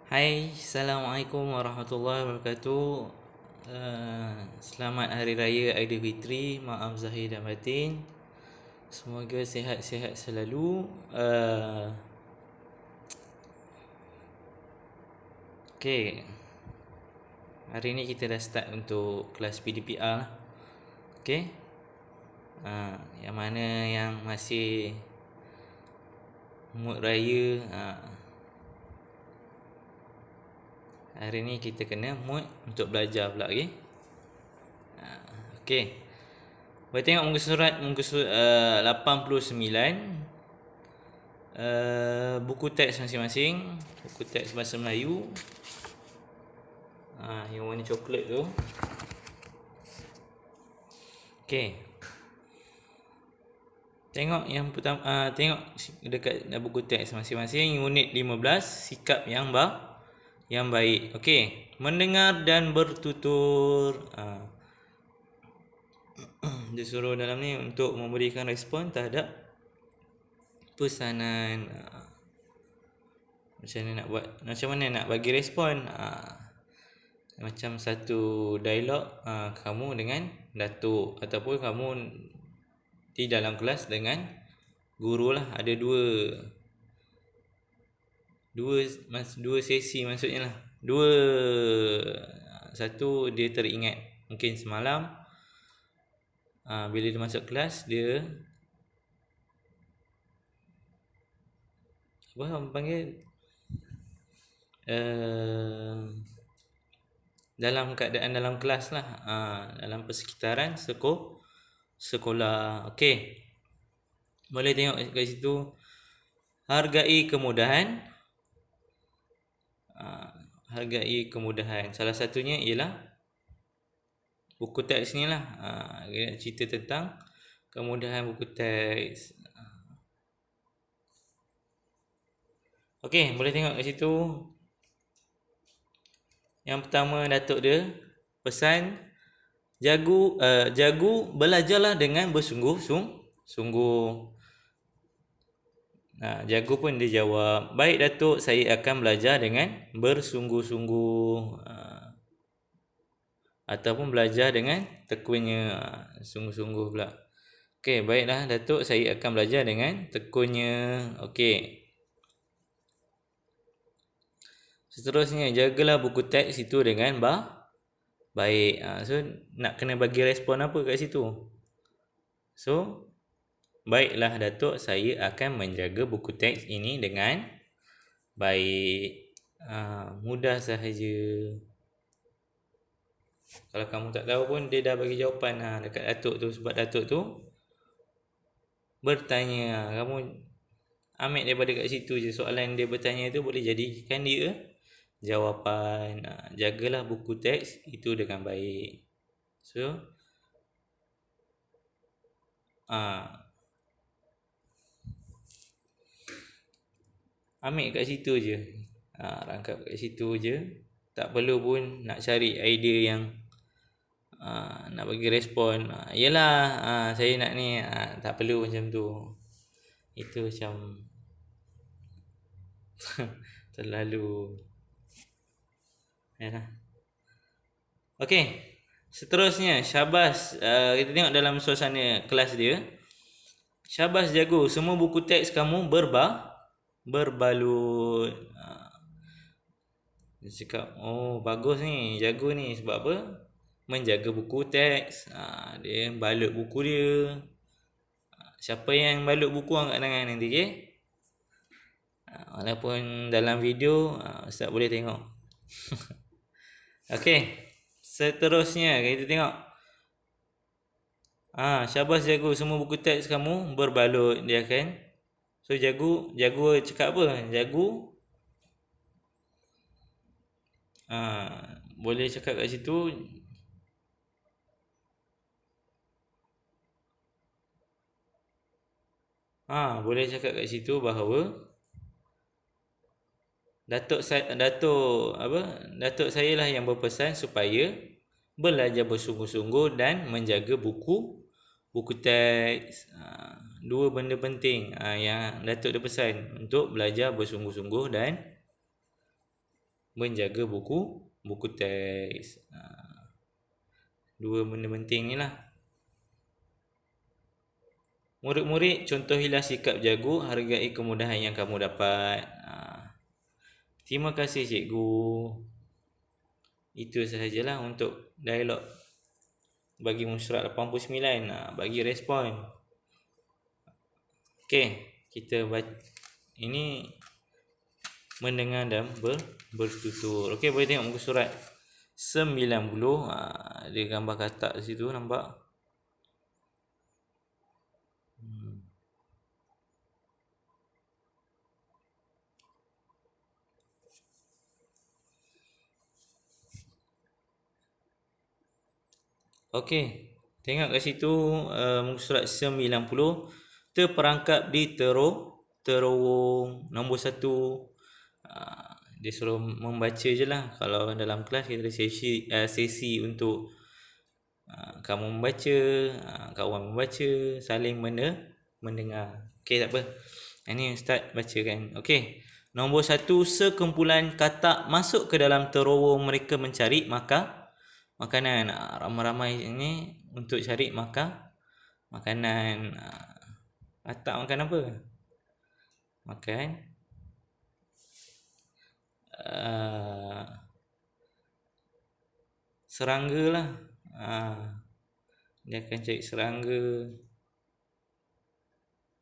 Hai, Assalamualaikum warahmatullahi wabarakatuh. Selamat Hari Raya Aidilfitri. Maaf zahir dan batin. Semoga sihat-sihat selalu. Okay, hari ni kita dah start untuk kelas PDPR lah. Okay, yang mana yang masih mood raya, hari ni kita kena mood untuk belajar pula. Okay. Boleh tengok muka surat 89, buku teks masing-masing. Buku teks bahasa Melayu, yang warna coklat tu. Okay, tengok yang pertama, tengok dekat buku teks masing-masing. Unit 15, sikap yang baik. Okay, mendengar dan bertutur. Dia suruh dalam ni untuk memberikan respon terhadap pesanan. Macam mana nak bagi respon? Macam satu dialog, kamu dengan datuk ataupun kamu di dalam kelas dengan guru lah. Ada dua sesi maksudnya lah. Satu dia teringat mungkin semalam, bila dia masuk kelas, dia apa orang panggil, dalam keadaan dalam kelas lah, dalam persekitaran sekolah. Okey, boleh tengok kat situ. Hargai kemudahan. Hargai kemudahan. Salah satunya ialah buku teks ni lah. Dia cerita tentang kemudahan buku teks. Okey, boleh tengok kat situ. Yang pertama, datuk dia pesan, jagu belajarlah dengan bersungguh-sungguh. Jagu pun dia jawab, baik datuk, saya akan belajar dengan bersungguh-sungguh. Ataupun belajar dengan tekunnya, sungguh-sungguh pula. Okey, baiklah datuk, saya akan belajar dengan tekunnya. Okey. Seterusnya, jagalah buku teks itu dengan baik. So nak kena bagi respon apa kat situ? So, baiklah datuk, saya akan menjaga buku teks ini dengan baik. Mudah sahaja. Kalau kamu tak tahu pun, dia dah bagi jawapan dekat datuk tu. Sebab datuk tu bertanya, kamu ambil daripada kat situ je. Soalan dia bertanya tu boleh jadikan dia jawapan. Jagalah buku teks itu dengan baik. So, ambil kat situ je. Rangkap kat situ je. Tak perlu pun nak cari idea yang nak bagi respon. Yelah, saya nak ni. Tak perlu macam tu. Itu macam terlalu. Yalah. Okey, seterusnya, syabas. Kita tengok dalam suasana kelas dia. Syabas jago, semua buku teks kamu berbalut. Dia cakap, oh bagus ni, jago ni. Sebab apa? Menjaga buku teks. Dia balut buku dia. Siapa yang balut buku angkat tangan nanti, okay? Walaupun dalam video Ustaz boleh tengok. Okey, seterusnya kita tengok. Syabas jago, semua buku teks kamu berbalut. Dia kan. So jago cakap apa? Jago boleh cakap kat situ. Boleh cakap kat situ bahawa Datuk saya lah yang berpesan supaya belajar bersungguh-sungguh dan menjaga buku teks. Dua benda penting yang Datuk dia pesan, untuk belajar bersungguh-sungguh dan menjaga buku teks. Dua benda penting ni lah. Murid-murid, contohilah sikap jago, hargai kemudahan yang kamu dapat. Terima kasih cikgu. Itu sahajalah untuk dialog bagi musyarakat 89. Bagi respon. Okey, kita ini mendengar dan bertutur. Okey, boleh tengok muka surat 90. Ada gambar katak di situ, nampak? Okey, tengok kat situ muka surat 90. Terperangkap di terowong. Nombor 1. Dia suruh membaca je lah. Kalau dalam kelas kita ada sesi untuk kamu membaca, kawan membaca, saling mendengar. Okey, tak apa. Ini Ustaz bacakan. Okey. Nombor 1, sekumpulan katak masuk ke dalam terowong mereka mencari makanan. Ramai-ramai ini untuk cari makanan. Katak makan apa? Makan serangga lah. Dia akan cari serangga,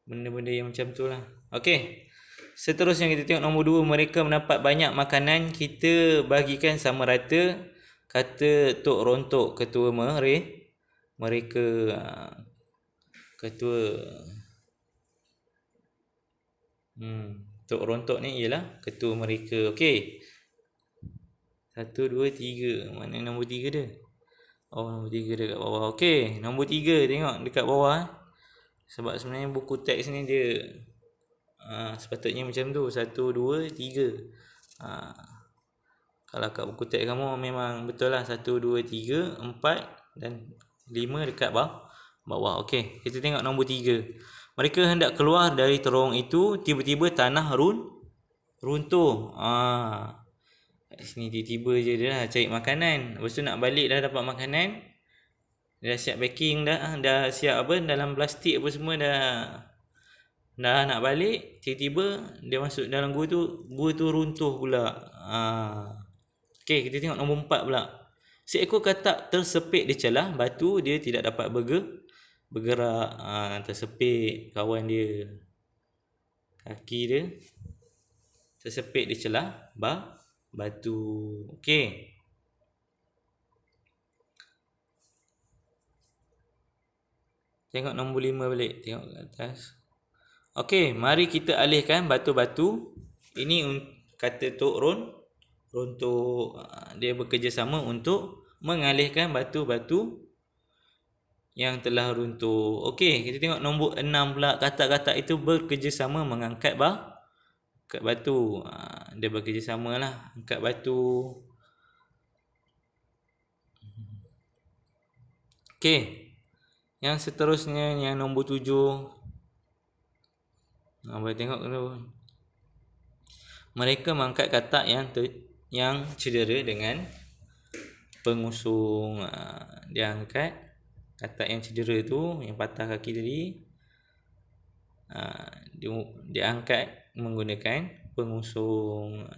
benda-benda yang macam tu lah. Okey, seterusnya kita tengok nombor 2. Mereka mendapat banyak makanan, kita bagikan sama rata, kata Tok Rontok, ketua mereka. Ketua Tok Rontok ni ialah ketua mereka. Okey, 1, 2, 3. Mana nombor 3 dia? Nombor 3 dekat bawah. Okey, nombor 3 tengok dekat bawah. Sebab sebenarnya buku teks ni dia sepatutnya macam tu, 1, 2, 3. Kalau kat buku teks kamu memang betul lah, 1, 2, 3, 4 dan 5 dekat bawah. Okey, kita tengok nombor 3. Mereka hendak keluar dari terowong itu, tiba-tiba tanah runtuh. Kat sini tiba-tiba je dia dah cari makanan. Lepas tu nak balik dah dapat makanan. Dah siap packing dah siap dalam plastik apa semua dah nak balik, tiba-tiba dia masuk dalam gua tu runtuh pula. Okey, kita tengok nombor 4 pula. Seekor katak tersepit di celah batu, dia tidak dapat bergerak. Tersepit kawan dia, kaki dia tersepit di celah batu. Okey, tengok nombor 5 balik, tengok ke atas. Okey, mari kita alihkan batu-batu. Ini kata Tok Rontok. Dia bekerjasama untuk mengalihkan batu-batu yang telah runtuh. Okey, kita tengok nombor 6 pula. Katak-katak itu bekerjasama mengangkat batu. Dia bekerjasama lah angkat batu. Okey, yang seterusnya yang nombor 7. Boleh tengok tu. Mereka mengangkat katak yang cedera dengan pengusung. Dia angkat katak yang cedera tu, yang patah kaki tadi. Dia angkat menggunakan pengusung.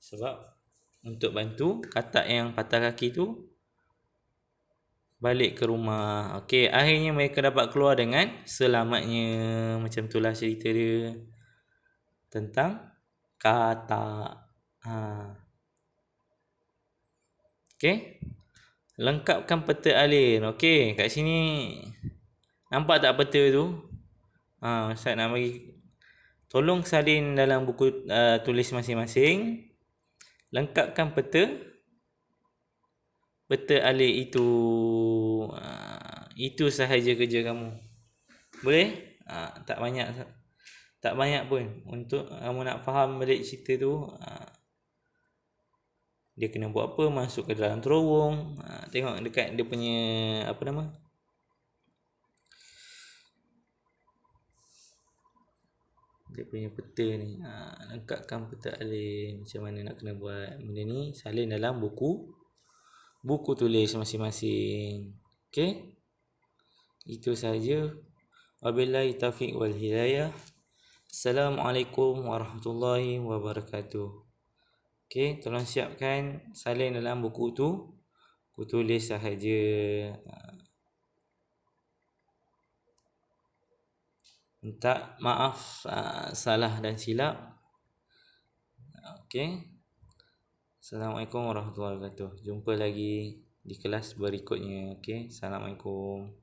Sebab untuk bantu katak yang patah kaki tu balik ke rumah. Okey, akhirnya mereka dapat keluar dengan selamatnya. Macam itulah cerita dia tentang katak. Okey, lengkapkan peta alin. Okey, kat sini nampak tak peta tu? Ustaz nak bagi, tolong salin dalam buku tulis masing-masing. Lengkapkan peta alin itu. Itu sahaja kerja kamu. Boleh? Tak banyak pun. Untuk kamu nak faham balik cerita tu, dia kena buat apa, masuk ke dalam terowong. Tengok dekat dia punya apa nama, dia punya peta ni. Lengkapkan peta alin, macam mana nak kena buat benda ni, salin dalam buku tulis masing-masing. Okey, itu saja. Wabillahi taufiq wal hidayah. Assalamualaikum warahmatullahi wabarakatuh. Okey, tolong siapkan salin dalam buku tu. Aku tulis sahaja. Minta maaf salah dan silap. Okey. Assalamualaikum warahmatullahi wabarakatuh. Jumpa lagi di kelas berikutnya. Okey. Assalamualaikum.